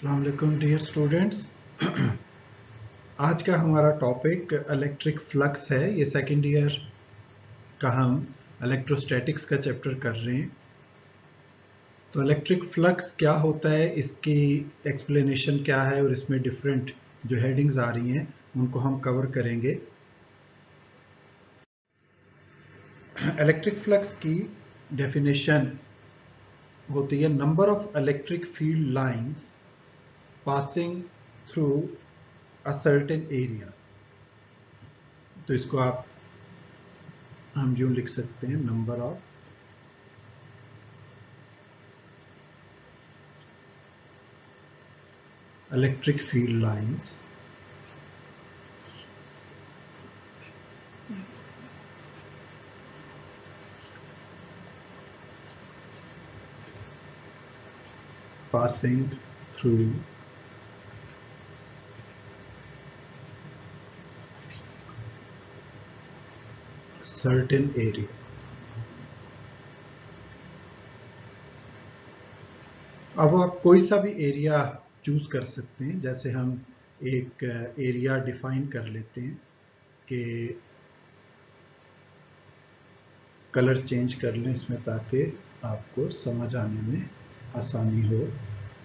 अस्सलाम वालेकुम dear students. आज का हमारा टॉपिक इलेक्ट्रिक फ्लक्स है। ये सेकेंड ईयर का हम इलेक्ट्रोस्टैटिक्स का चैप्टर कर रहे हैं। तो इलेक्ट्रिक फ्लक्स क्या होता है, इसकी एक्सप्लेनेशन क्या है और इसमें डिफरेंट जो हेडिंग्स आ रही हैं उनको हम कवर करेंगे। इलेक्ट्रिक फ्लक्स की डेफिनेशन होती है number of electric field lines passing through a certain area. तो इसको हम यूं लिख सकते हैं, number of electric field lines passing through certain area। अब आप कोई सा भी एरिया चूज कर सकते हैं। जैसे हम एक एरिया डिफाइन कर लेते हैं कि कलर चेंज कर लें इसमें, ताकि आपको समझ आने में आसानी हो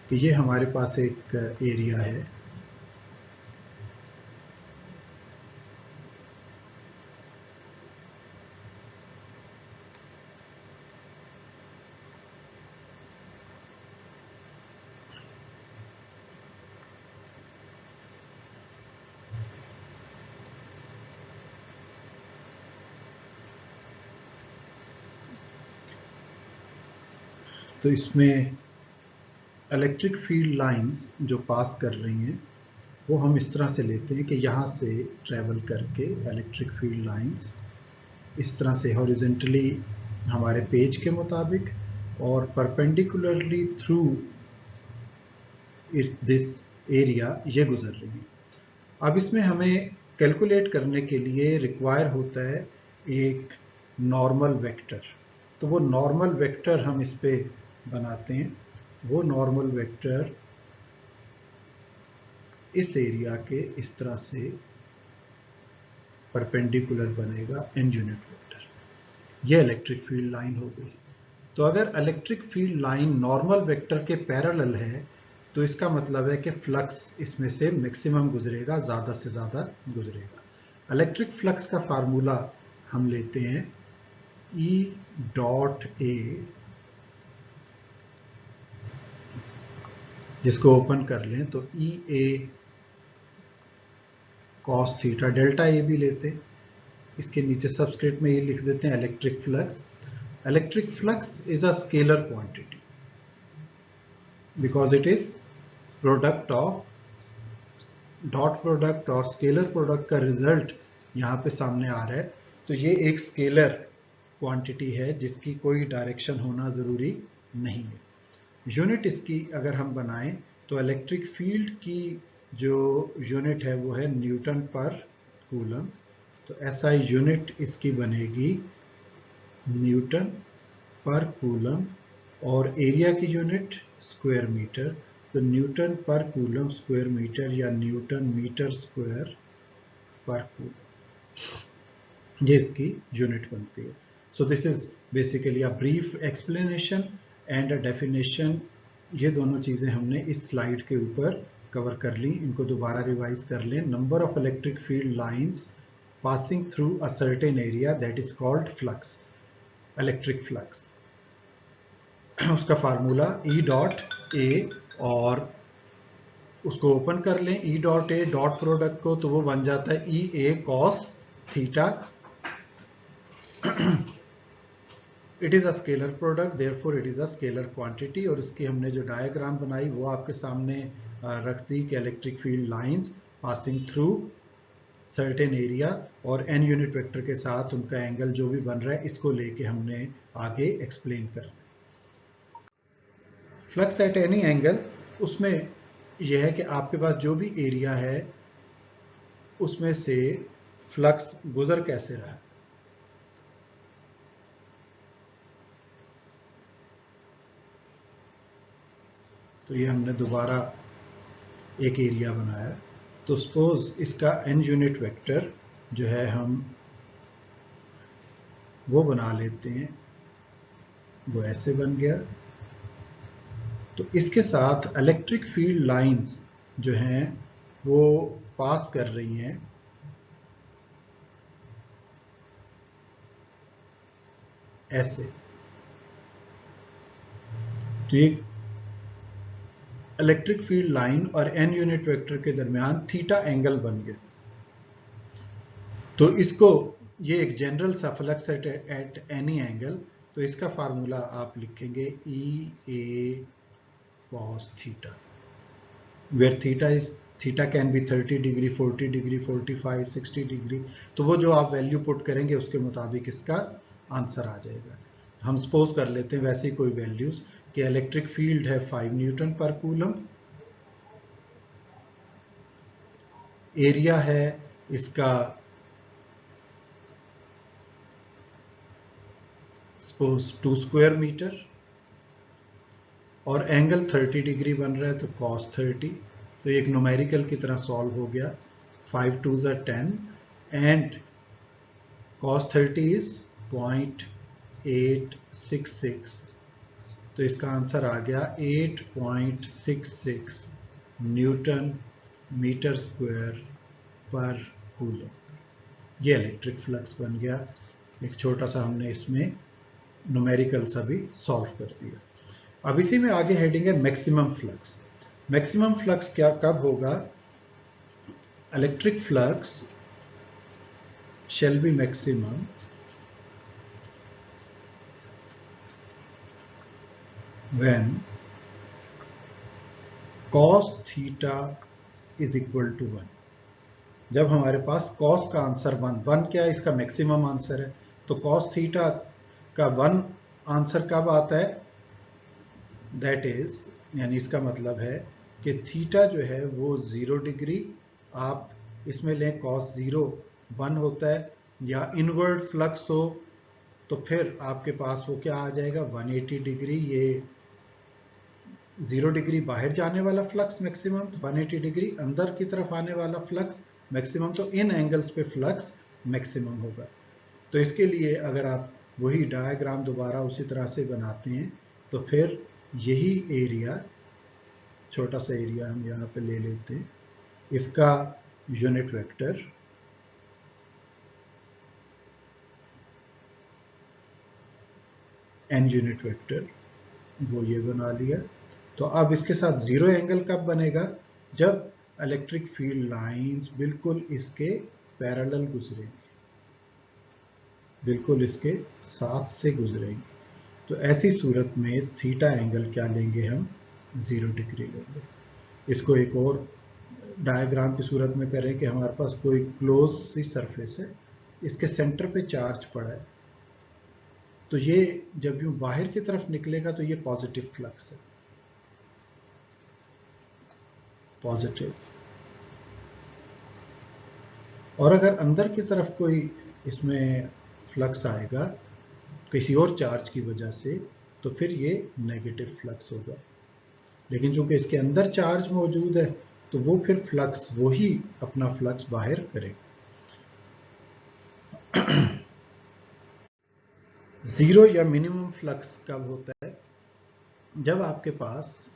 कि ये हमारे पास एक एरिया है। तो इसमें इलेक्ट्रिक फील्ड लाइंस जो पास कर रही हैं वो हम इस तरह से लेते हैं कि यहाँ से ट्रेवल करके इलेक्ट्रिक फील्ड लाइंस इस तरह से हॉरिजेंटली हमारे पेज के मुताबिक और परपेंडिकुलरली थ्रू दिस एरिया ये गुजर रही है। अब इसमें हमें कैलकुलेट करने के लिए रिक्वायर होता है एक नॉर्मल वेक्टर। तो वो नॉर्मल वेक्टर हम इस पे बनाते हैं। वो नॉर्मल वेक्टर इस एरिया के इस तरह से परपेंडिकुलर बनेगा, एन यूनिट वेक्टर। ये इलेक्ट्रिक फील्ड लाइन हो गई। तो अगर electric field line normal vector के पैरेलल है तो इसका मतलब है कि फ्लक्स इसमें से मैक्सिमम गुजरेगा, ज़्यादा से ज़्यादा गुजरेगा। इलेक्ट्रिक फ्लक्स का फार्मूला हम लेते हैं E डॉट ए, जिसको ओपन कर लें तो ई A cos theta, delta A भी लेते हैं, इसके नीचे सबस्क्रिप्ट में ये लिख देते हैं electric flux. Electric flux is a scalar quantity because it is product of dot product और स्केलर प्रोडक्ट का रिजल्ट यहाँ पे सामने आ रहा है। तो ये एक स्केलर क्वांटिटी है जिसकी कोई डायरेक्शन होना ज़रूरी नहीं है। यूनिट इसकी अगर हम बनाएं तो इलेक्ट्रिक फील्ड की जो यूनिट है वो है न्यूटन पर कूलम। तो एसआई यूनिट इसकी बनेगी न्यूटन पर कूलम और एरिया की यूनिट स्क्वायर मीटर। तो न्यूटन पर कूलम स्क्वायर मीटर या न्यूटन मीटर स्क्वायर पर कूलम, ये इसकी यूनिट बनती है। So this is basically a brief explanation and a definition. ये दोनों चीजें हमने इस स्लाइड के ऊपर कवर कर ली, इनको दोबारा रिवाइज कर लें। Number of electric field lines passing through a certain area that is called flux, electric flux. उसका फार्मूला ई डॉट ए, और उसको ओपन कर लें E dot A dot product को, तो वो बन जाता है E A cos theta. It is a scalar product, therefore it is a scalar quantity. और इसकी हमने जो डायग्राम बनाई वो आपके सामने रख दी कि electric field lines passing through certain area और एन यूनिट वेक्टर के साथ उनका एंगल जो भी बन रहा है इसको लेके हमने आगे एक्सप्लेन करना। फ्लक्स एट एनी एंगल, उसमें यह है कि आपके पास जो भी एरिया है उसमें से फ्लक्स गुजर कैसे रहा है। तो ये हमने दोबारा एक एरिया बनाया, तो सपोज इसका n यूनिट वेक्टर जो है हम वो बना लेते हैं, वो ऐसे बन गया। तो इसके साथ इलेक्ट्रिक फील्ड लाइंस जो हैं वो पास कर रही हैं ऐसे। तो ये इलेक्ट्रिक फील्ड लाइन और n यूनिट वेक्टर के दरमियान थीटा एंगल बन गया। तो इसको, ये एक जनरल सा फ्लक्स एट एनी एंगल, तो इसका फार्मूला आप लिखेंगे E A cos theta, where theta can be 30 degree, 40 degree, 45, 60 degree. तो वो जो आप वैल्यू पुट करेंगे उसके मुताबिक इसका आंसर आ जाएगा। हम सपोज कर लेते हैं वैसी कोई वैल्यूज कि इलेक्ट्रिक फील्ड है 5 न्यूटन पर कूलम, एरिया है इसका सपोज 2 स्क्वायर मीटर, और एंगल 30 डिग्री बन रहा है तो cos 30। तो एक न्यूमेरिकल की तरह सॉल्व हो गया, 5 2s are 10 and cos 30 is 0.866। तो इसका आंसर आ गया 8.66 न्यूटन मीटर स्क्वायर पर कूलम। ये इलेक्ट्रिक फ्लक्स बन गया। एक छोटा सा हमने इसमें न्यूमेरिकल सा भी सॉल्व कर दिया। अब इसी में आगे हेडिंग है मैक्सिमम फ्लक्स। मैक्सिमम फ्लक्स क्या कब होगा? Electric flux shall be maximum when cos theta is equal to 1। जब हमारे पास cos का आंसर 1 क्या है? इसका मैक्सिमम आंसर है। तो cos थीटा का 1 आंसर कब आता है? दैट इज, यानी इसका मतलब है कि थीटा जो है वो 0 डिग्री, आप इसमें लें cos 0 1 होता है, या इनवर्ड फ्लक्स हो तो फिर आपके पास वो क्या आ जाएगा 180 डिग्री। ये 0 डिग्री बाहर जाने वाला फ्लक्स मैक्सिमम, 180 डिग्री अंदर की तरफ आने वाला फ्लक्स मैक्सिमम। तो इन एंगल्स पे फ्लक्स मैक्सिमम होगा। तो इसके लिए अगर आप वही डायग्राम दोबारा उसी तरह से बनाते हैं तो फिर यही एरिया, छोटा सा एरिया हम यहाँ पे ले लेते हैं, इसका unit vector n unit vector वो ये बना लिया। तो अब इसके साथ 0 एंगल कब बनेगा? जब इलेक्ट्रिक फील्ड लाइंस बिल्कुल इसके पैरेलल गुजरेंगी, बिल्कुल इसके साथ से गुजरेंगी। तो ऐसी सूरत में थीटा एंगल क्या लेंगे हम? 0 डिग्री लेंगे। इसको एक और डायग्राम की सूरत में करें कि हमारे पास कोई क्लोज सी सरफेस है, इसके सेंटर पे चार्ज पड़ा है, तो ये जब यूं बाहर की तरफ निकलेगा तो ये पॉजिटिव फ्लक्स है, पॉजिटिव। और अगर अंदर की तरफ कोई इसमें फ्लक्स आएगा किसी और चार्ज की वजह से, तो फिर ये नेगेटिव फ्लक्स होगा। लेकिन चूंकि इसके अंदर चार्ज मौजूद है तो वो फिर फ्लक्स, वही अपना फ्लक्स बाहर करेगा। जीरो या मिनिमम फ्लक्स कब होता है? जब आपके पास,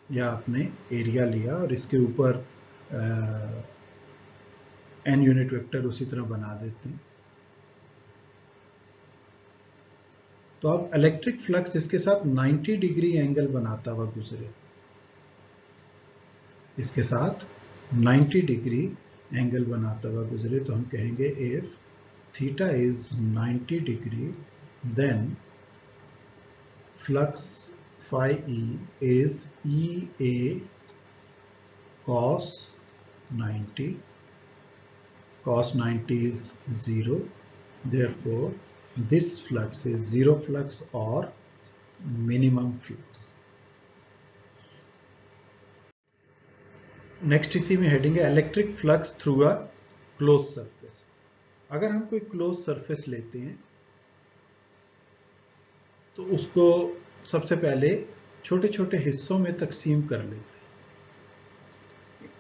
या आपने एरिया लिया और इसके ऊपर n यूनिट वेक्टर उसी तरह बना देते हैं, तो अब इलेक्ट्रिक फ्लक्स इसके साथ 90 डिग्री एंगल बनाता हुआ गुजरे, इसके साथ 90 डिग्री एंगल बनाता हुआ गुजरे, तो हम कहेंगे if theta is 90 degree then flux phi e is EA cos 90. Cos 90 is 0. Therefore, this flux is zero flux or minimum flux. Next इसी में हेडिंग है electric flux through a close surface. अगर हम कोई क्लोज सरफेस लेते हैं तो उसको सबसे पहले छोटे छोटे हिस्सों में तकसीम कर लेते हैं।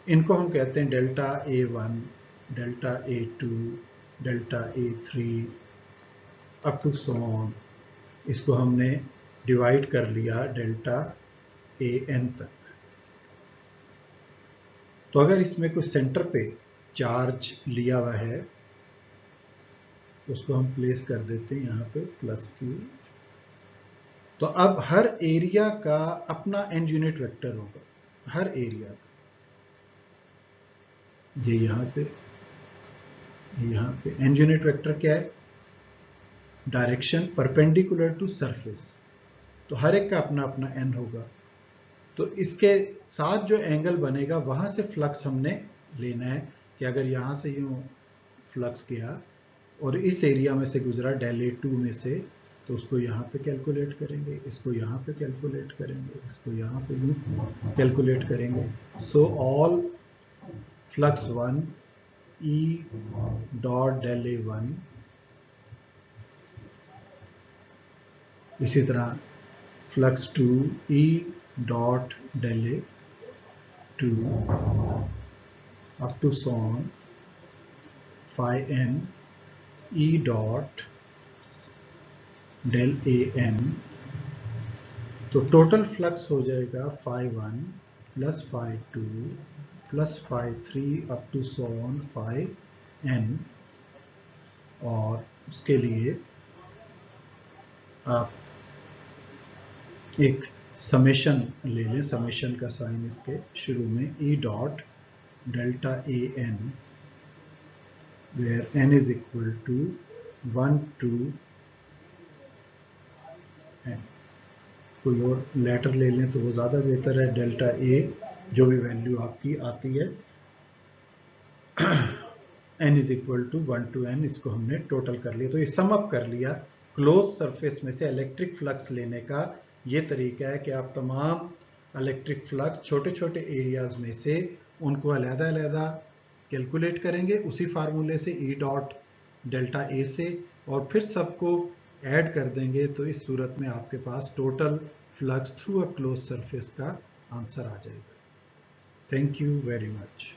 इनको हम कहते हैं delta A1, delta A2, delta A3 up to so on. इसको हमने डिवाइड कर लिया डेल्टा AN तक। तो अगर इसमें कोई सेंटर पे चार्ज लिया हुआ है उसको हम प्लेस कर देते हैं यहाँ पे +Q। तो अब हर एरिया का अपना n यूनिट वेक्टर होगा, हर एरिया का। ये यहाँ पे n यूनिट वेक्टर क्या है? Direction perpendicular to surface. तो हर एक का अपना अपना n होगा। तो इसके साथ जो एंगल बनेगा वहां से फ्लक्स हमने लेना है कि अगर यहां से यूं फ्लक्स गया और इस एरिया में से गुजरा डेल A2 में से, तो उसको यहाँ पे कैलकुलेट करेंगे, इसको यहाँ पे कैलकुलेट करेंगे, इसको यहाँ पे यूं कैलकुलेट करेंगे। So all flux 1 E dot del A1, इसी तरह flux 2 E dot del A2 up to so on phi n E dot del AN। तो टोटल फ्लक्स हो जाएगा phi1 plus phi2 plus phi3 up to so on phi n। और उसके लिए आप एक समेशन ले लें, समेशन का साइन इसके शुरू में E dot delta AN where n is equal to 1 to n। कोई और लेटर ले लें तो वो ज़्यादा बेहतर है, डेल्टा A जो भी वैल्यू आपकी आती है n is equal to 1 to n, इसको हमने टोटल कर लिया। तो ये सम अप कर लिया। क्लोज सरफेस में से इलेक्ट्रिक फ्लक्स लेने का ये तरीका है कि आप तमाम इलेक्ट्रिक फ्लक्स छोटे छोटे एरियाज में से उनको अलग-अलग कैलकुलेट करेंगे उसी फार्मूले से E डॉट डेल्टा A से, और फिर सबको ऐड कर देंगे। तो इस सूरत में आपके पास total flux through a close surface का आंसर आ जाएगा। Thank you very much.